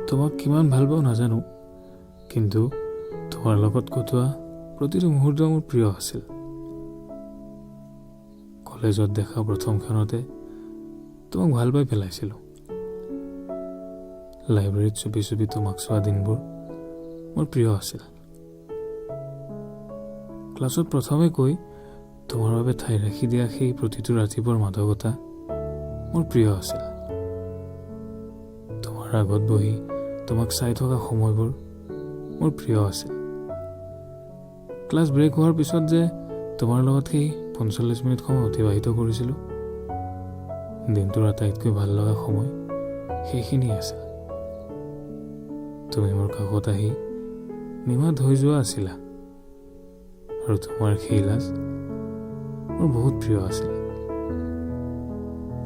তোমাক কিমান ভাল পাওঁ নাজানো, কিন্তু তোমাৰ লগত কটোৱা প্ৰতিটো মুহূৰ্ত মোৰ প্ৰিয় আছিল। কলেজত দেখা প্ৰথম ক্ষণতে তোমাক ভাল পাই পেলাইছিলোঁ। লাইব্ৰেৰীত চুপি চুপি তোমাক চোৱা দিনবোৰ মোৰ প্ৰিয় আছিল। ক্লাছত প্ৰথমে কৈ তোমাৰ বাবে ঠাই ৰাখি দিয়া সেই প্ৰতিটো ৰাতিপুৱাৰ মাদকতা মোৰ প্ৰিয় আছিল। তোমাৰ আগত বহি তোমাক চাই থকা সময়বোৰ মোৰ প্ৰিয় আছিল। ক্লাছ ব্ৰেক হোৱাৰ পিছত যে তোমাৰ লগত সেই ৪৫ মিনিট সময় অতিবাহিত কৰিছিলোঁ, দিনটোৰ আটাইতকৈ ভাল লগা সময় সেইখিনি আছিল। তুমি মোৰ কাষত আহি নিমাত হৈ যোৱা আছিলা, আৰু তোমাৰ সেই লাজ মোৰ বহুত প্ৰিয় আছিল।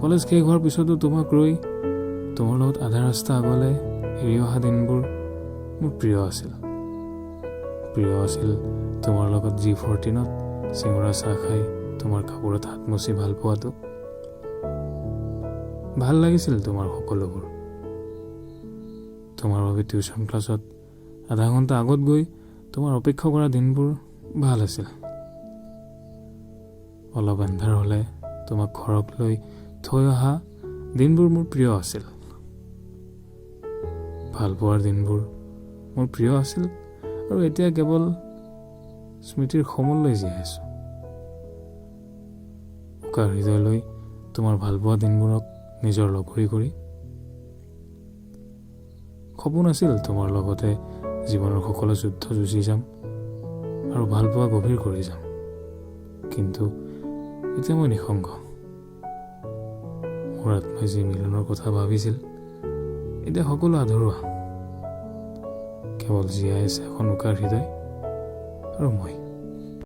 কলেজ শেষ হোৱাৰ পিছতো তোমাক ৰৈ তোমাৰ লগত আধা ৰাস্তা আগলৈ এৰি অহা দিনবোৰ মোৰ প্ৰিয় আছিল। প্ৰিয় আছিল তোমাৰ লগত G14ত চিঙৰা চাহ খাই তোমাৰ কাপোৰত হাত মচি ভাল পোৱাটো। ভাল লাগিছিল তোমাৰ সকলোবোৰ। তোমাৰ বাবে টিউশ্যন ক্লাছত আধা ঘণ্টা আগত গৈ তোমাৰ অপেক্ষা কৰা দিনবোৰ ভাল আছিল। অলপ এন্ধাৰ হ'লে তোমাক ঘৰক লৈ থৈ অহা দিনবোৰ মোৰ প্ৰিয় আছিল। ভাল পোৱাৰ দিনবোৰ মোৰ প্ৰিয় আছিল, আৰু এতিয়া কেৱল স্মৃতিৰ সমললৈ জীয়াই আছোঁ। উকা হৃদয়লৈ তোমাৰ ভাল পোৱা দিনবোৰক নিজৰ লগৰী কৰি। সপোন আছিল তোমাৰ লগতে জীৱনৰ সকলো যুদ্ধ যুঁজি যাম আৰু ভাল পোৱা গভীৰ কৰি যাম, কিন্তু এতিয়া মই নিঃসংগ। মোৰ আত্মাই যি মিলনৰ কথা ভাবিছিল, এতিয়া সকলো আধৰুৱা। কেৱল জীয়াই আছে এখন উকাৰ হৃদয় আৰু মই।